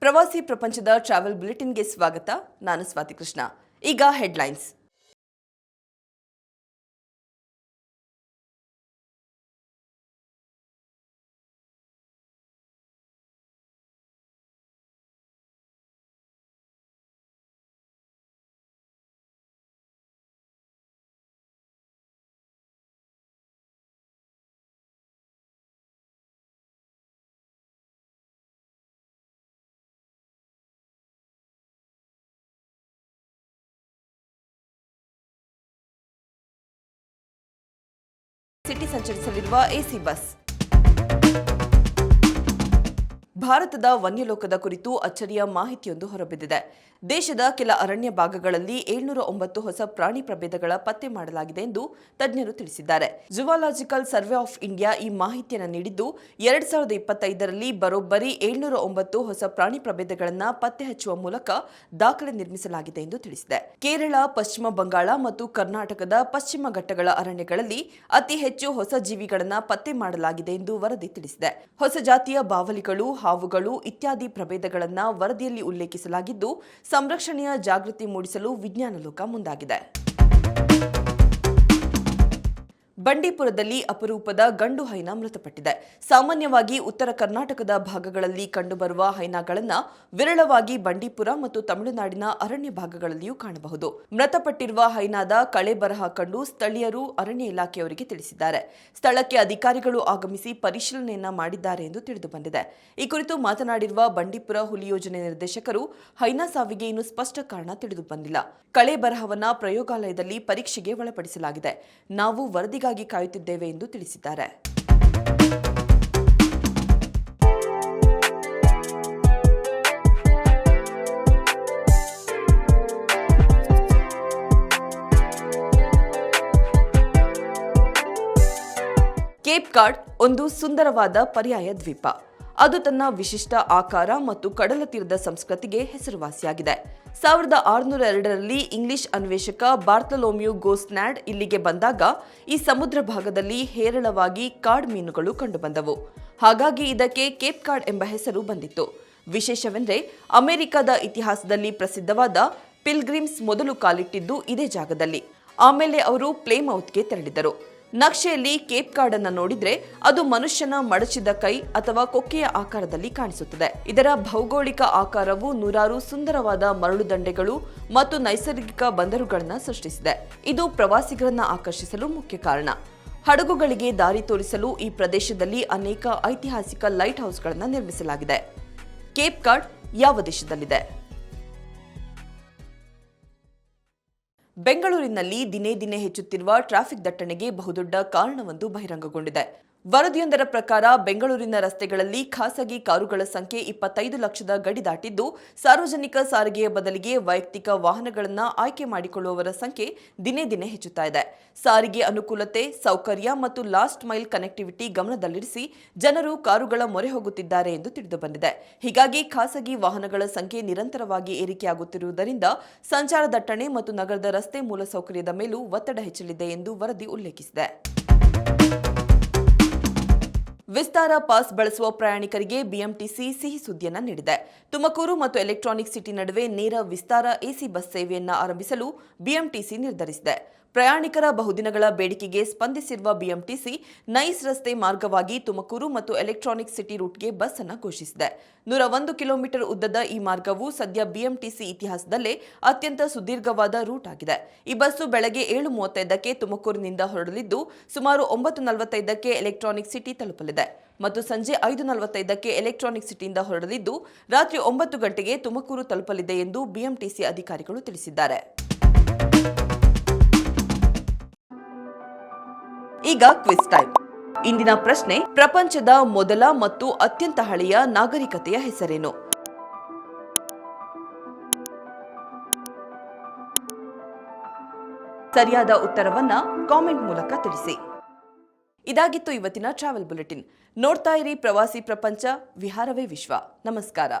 ಪ್ರವಾಸಿ ಪ್ರಪಂಚದ ಟ್ರಾವೆಲ್ ಬುಲೆಟಿನ್ಗೆ ಸ್ವಾಗತ. ನಾನು ಸ್ವಾತಿ ಕೃಷ್ಣ. ಈಗ ಹೆಡ್ಲೈನ್ಸ್. ಸಿಟಿ ಸಂಚರಿಸಲಿರುವ ಎಸಿ ಬಸ್. ಭಾರತದ ವನ್ಯಲೋಕದ ಕುರಿತು ಅಚ್ಚರಿಯ ಮಾಹಿತಿಯೊಂದು ಹೊರಬಿದ್ದಿದೆ. ದೇಶದ ಕೆಲ ಅರಣ್ಯ ಭಾಗಗಳಲ್ಲಿ 709 ಹೊಸ ಪ್ರಾಣಿ ಪ್ರಭೇದಗಳ ಪತ್ತೆ ಮಾಡಲಾಗಿದೆ ಎಂದು ತಜ್ಞರು ತಿಳಿಸಿದ್ದಾರೆ. ಜುವಾಲಾಜಿಕಲ್ ಸರ್ವೆ ಆಫ್ ಇಂಡಿಯಾ ಈ ಮಾಹಿತಿಯನ್ನು ನೀಡಿದ್ದು 2025ರಲ್ಲಿ ಬರೋಬ್ಬರಿ 709 ಹೊಸ ಪ್ರಾಣಿ ಪ್ರಭೇದಗಳನ್ನು ಪತ್ತೆ ಹಚ್ಚುವ ಮೂಲಕ ದಾಖಲೆ ನಿರ್ಮಿಸಲಾಗಿದೆ ಎಂದು ತಿಳಿಸಿದೆ. ಕೇರಳ, ಪಶ್ಚಿಮ ಬಂಗಾಳ ಮತ್ತು ಕರ್ನಾಟಕದ ಪಶ್ಚಿಮ ಘಟ್ಟಗಳ ಅರಣ್ಯಗಳಲ್ಲಿ ಅತಿ ಹೆಚ್ಚು ಹೊಸ ಜೀವಿಗಳನ್ನು ಪತ್ತೆ ಮಾಡಲಾಗಿದೆ ಎಂದು ವರದಿ ತಿಳಿಸಿದೆ. ಹೊಸ ಜಾತಿಯ ಬಾವಲಿಗಳು, ಹಾವುಗಳು ಇತ್ಯಾದಿ ಪ್ರಭೇದಗಳನ್ನು ವರದಿಯಲ್ಲಿ ಉಲ್ಲೇಖಿಸಲಾಗಿದ್ದು, ಸಂರಕ್ಷಣೆಯ ಜಾಗೃತಿ ಮೂಡಿಸಲು ವಿಜ್ಞಾನ ಲೋಕ ಮುಂದಾಗಿದೆ. ಬಂಡೀಪುರದಲ್ಲಿ ಅಪರೂಪದ ಗಂಡು ಹೈನ ಮೃತಪಟ್ಟಿದೆ. ಸಾಮಾನ್ಯವಾಗಿ ಉತ್ತರ ಕರ್ನಾಟಕದ ಭಾಗಗಳಲ್ಲಿ ಕಂಡುಬರುವ ಹೈನಾಗಳನ್ನು ವಿರಳವಾಗಿ ಬಂಡೀಪುರ ಮತ್ತು ತಮಿಳುನಾಡಿನ ಅರಣ್ಯ ಭಾಗಗಳಲ್ಲಿಯೂ ಕಾಣಬಹುದು. ಮೃತಪಟ್ಟಿರುವ ಹೈನಾದ ಕಳೆ ಬರಹ ಕಂಡು ಸ್ಥಳೀಯರು ಅರಣ್ಯ ಇಲಾಖೆಯವರಿಗೆ ತಿಳಿಸಿದ್ದಾರೆ. ಸ್ಥಳಕ್ಕೆ ಅಧಿಕಾರಿಗಳು ಆಗಮಿಸಿ ಪರಿಶೀಲನೆಯನ್ನ ಮಾಡಿದ್ದಾರೆ ಎಂದು ತಿಳಿದುಬಂದಿದೆ. ಈ ಕುರಿತು ಮಾತನಾಡಿರುವ ಬಂಡೀಪುರ ಹುಲಿ ಯೋಜನೆ ನಿರ್ದೇಶಕರು, ಹೈನಾ ಸಾವಿಗೆ ಇನ್ನೂ ಸ್ಪಷ್ಟ ಕಾರಣ ತಿಳಿದು ಬಂದಿಲ್ಲ. ಕಳೆ ಬರಹವನ್ನ ಪ್ರಯೋಗಾಲಯದಲ್ಲಿ ಪರೀಕ್ಷೆಗೆ ಒಳಪಡಿಸಲಾಗಿದೆ. ನಾವು ವರದಿಗಾಗಿ ಕಾಯುತ್ತಿದ್ದೇವೆ ಎಂದು ತಿಳಿಸಿದ್ದಾರೆ. ಕೇಪ್ ಕಾರ್ಡ್ ಒಂದು ಸುಂದರವಾದ ಪರ್ಯಾಯ ದ್ವೀಪ. ಅದು ತನ್ನ ವಿಶಿಷ್ಟ ಆಕಾರ ಮತ್ತು ಕಡಲ ತೀರದ ಸಂಸ್ಕೃತಿಗೆ ಹೆಸರುವಾಸಿಯಾಗಿದೆ. 1602ರಲ್ಲಿ ಇಂಗ್ಲಿಷ್ ಅನ್ವೇಷಕ ಬಾರ್ತಲೋಮ್ಯೂ ಗೋಸ್ನ್ಯಾಡ್ ಇಲ್ಲಿಗೆ ಬಂದಾಗ ಈ ಸಮುದ್ರ ಭಾಗದಲ್ಲಿ ಹೇರಳವಾಗಿ ಕಾರ್ಡ್ ಮೀನುಗಳು ಕಂಡುಬಂದವು. ಹಾಗಾಗಿ ಇದಕ್ಕೆ ಕೇಪ್ ಕಾರ್ಡ್ ಎಂಬ ಹೆಸರು ಬಂದಿತ್ತು. ವಿಶೇಷವೆಂದರೆ, ಅಮೆರಿಕದ ಇತಿಹಾಸದಲ್ಲಿ ಪ್ರಸಿದ್ಧವಾದ ಪಿಲ್ಗ್ರಿಮ್ಸ್ ಮೊದಲು ಕಾಲಿಟ್ಟಿದ್ದು ಇದೇ ಜಾಗದಲ್ಲಿ. ಆಮೇಲೆ ಅವರು ಪ್ಲೇಮೌತ್ಗೆ ತೆರಳಿದರು. ನಕ್ಷೆಯಲ್ಲಿ ಕೇಪ್ ಕಾರ್ಡ್ ಅನ್ನು ನೋಡಿದ್ರೆ ಅದು ಮನುಷ್ಯನ ಮಡಚಿದ ಕೈ ಅಥವಾ ಕೊಕ್ಕೆಯ ಆಕಾರದಲ್ಲಿ ಕಾಣಿಸುತ್ತದೆ. ಇದರ ಭೌಗೋಳಿಕ ಆಕಾರವು ನೂರಾರು ಸುಂದರವಾದ ಮರಳು ದಂಡೆಗಳು ಮತ್ತು ನೈಸರ್ಗಿಕ ಬಂದರುಗಳನ್ನು ಸೃಷ್ಟಿಸಿದೆ. ಇದು ಪ್ರವಾಸಿಗರನ್ನ ಆಕರ್ಷಿಸಲು ಮುಖ್ಯ ಕಾರಣ. ಹಡಗುಗಳಿಗೆ ದಾರಿ ತೋರಿಸಲು ಈ ಪ್ರದೇಶದಲ್ಲಿ ಅನೇಕ ಐತಿಹಾಸಿಕ ಲೈಟ್ ಹೌಸ್ಗಳನ್ನು ನಿರ್ಮಿಸಲಾಗಿದೆ. ಕೇಪ್ ಕಾರ್ಡ್ ಯಾವ ದೇಶದಲ್ಲಿದೆ? ಬೆಂಗಳೂರಿನಲ್ಲಿ ದಿನೇ ದಿನೇ ಹೆಚ್ಚುತ್ತಿರುವ ಟ್ರಾಫಿಕ್ ದಟ್ಟಣೆಗೆ ಬಹುದೊಡ್ಡ ಕಾರಣವೊಂದು ಬಹಿರಂಗಗೊಂಡಿದೆ. ವರದಿಯೊಂದರ ಪ್ರಕಾರ ಬೆಂಗಳೂರಿನ ರಸ್ತೆಗಳಲ್ಲಿ ಖಾಸಗಿ ಕಾರುಗಳ ಸಂಖ್ಯೆ 25 ಲಕ್ಷದ ಗಡಿ ದಾಟಿದ್ದು, ಸಾರ್ವಜನಿಕ ಸಾರಿಗೆಯ ಬದಲಿಗೆ ವೈಯಕ್ತಿಕ ವಾಹನಗಳನ್ನು ಆಯ್ಕೆ ಮಾಡಿಕೊಳ್ಳುವವರ ಸಂಖ್ಯೆ ದಿನೇ ದಿನೇ ಹೆಚ್ಚುತ್ತಾ ಇದೆ. ಸಾರಿಗೆ ಅನುಕೂಲತೆ, ಸೌಕರ್ಯ ಮತ್ತು ಲಾಸ್ಟ್ ಮೈಲ್ ಕನೆಕ್ಟಿವಿಟಿ ಗಮನದಲ್ಲಿರಿಸಿ ಜನರು ಕಾರುಗಳ ಮೊರೆ ಹೋಗುತ್ತಿದ್ದಾರೆ ಎಂದು ತಿಳಿದುಬಂದಿದೆ. ಹೀಗಾಗಿ ಖಾಸಗಿ ವಾಹನಗಳ ಸಂಖ್ಯೆ ನಿರಂತರವಾಗಿ ಏರಿಕೆಯಾಗುತ್ತಿರುವುದರಿಂದ ಸಂಚಾರ ದಟ್ಟಣೆ ಮತ್ತು ನಗರದ ರಸ್ತೆ ಮೂಲಸೌಕರ್ಯದ ಮೇಲೂ ಒತ್ತಡ ಹೆಚ್ಚಲಿದೆ ಎಂದು ವರದಿ ಉಲ್ಲೇಖಿಸಿದೆ. ವಿಸ್ತಾರ ಪಾಸ್ ಬಳಸುವ ಪ್ರಯಾಣಿಕರಿಗೆ ಬಿಎಂಟಿಸಿ ಸಿಹಿ ಸುದ್ದಿಯನ್ನು ನೀಡಿದೆ. ತುಮಕೂರು ಮತ್ತು ಎಲೆಕ್ಟ್ರಾನಿಕ್ ಸಿಟಿ ನಡುವೆ ನೇರ ವಿಸ್ತಾರ ಎಸಿ ಬಸ್ ಸೇವೆಯನ್ನು ಆರಂಭಿಸಲು ಬಿಎಂಟಿಸಿ ನಿರ್ಧರಿಸಿದೆ. ಪ್ರಯಾಣಿಕರ ಬಹುದಿನಗಳ ಬೇಡಿಕೆಗೆ ಸ್ಪಂದಿಸಿರುವ ಬಿಎಂಟಿಸಿ ನೈಸ್ ರಸ್ತೆ ಮಾರ್ಗವಾಗಿ ತುಮಕೂರು ಮತ್ತು ಎಲೆಕ್ಟ್ರಾನಿಕ್ ಸಿಟಿ ರೂಟ್ಗೆ ಬಸ್ ಅನ್ನು ಘೋಷಿಸಿದೆ. 101 ಕಿಲೋಮೀಟರ್ ಉದ್ದದ ಈ ಮಾರ್ಗವು ಸದ್ಯ ಬಿಎಂಟಿಸಿ ಇತಿಹಾಸದಲ್ಲೇ ಅತ್ಯಂತ ಸುದೀರ್ಘವಾದ ರೂಟ್ ಆಗಿದೆ. ಈ ಬಸ್ಸು ಬೆಳಗ್ಗೆ 7:35ಕ್ಕೆ ತುಮಕೂರಿನಿಂದ ಹೊರಡಲಿದ್ದು, ಸುಮಾರು 9:45ಕ್ಕೆ ಎಲೆಕ್ಟ್ರಾನಿಕ್ ಸಿಟಿ ತಲುಪಲಿದೆ ಮತ್ತು ಸಂಜೆ 5:45ಕ್ಕೆ ಎಲೆಕ್ಟ್ರಾನಿಕ್ ಸಿಟಿಯಿಂದ ಹೊರಡಲಿದ್ದು, ರಾತ್ರಿ 9 ಗಂಟೆಗೆ ತುಮಕೂರು ತಲುಪಲಿದೆ ಎಂದು ಬಿಎಂಟಿಸಿ ಅಧಿಕಾರಿಗಳು ತಿಳಿಸಿದ್ದಾರೆ. ಈಗ ಕ್ವಿಜ್ ಟೈಮ್. ಇಂದಿನ ಪ್ರಶ್ನೆ: ಪ್ರಪಂಚದ ಮೊದಲ ಮತ್ತು ಅತ್ಯಂತ ಹಳೆಯ ನಾಗರಿಕತೆಯ ಹೆಸರೇನು? ಸರಿಯಾದ ಉತ್ತರವನ್ನ ಕಾಮೆಂಟ್ ಮೂಲಕ ತಿಳಿಸಿ. ಇದಾಗಿತ್ತು ಇವತ್ತಿನ ಟ್ರಾವೆಲ್ ಬುಲೆಟಿನ್. ನೋಡ್ತಾ ಇರಿ ಪ್ರವಾಸಿ ಪ್ರಪಂಚ, ವಿಹಾರವೇ ವಿಶ್ವ. ನಮಸ್ಕಾರ.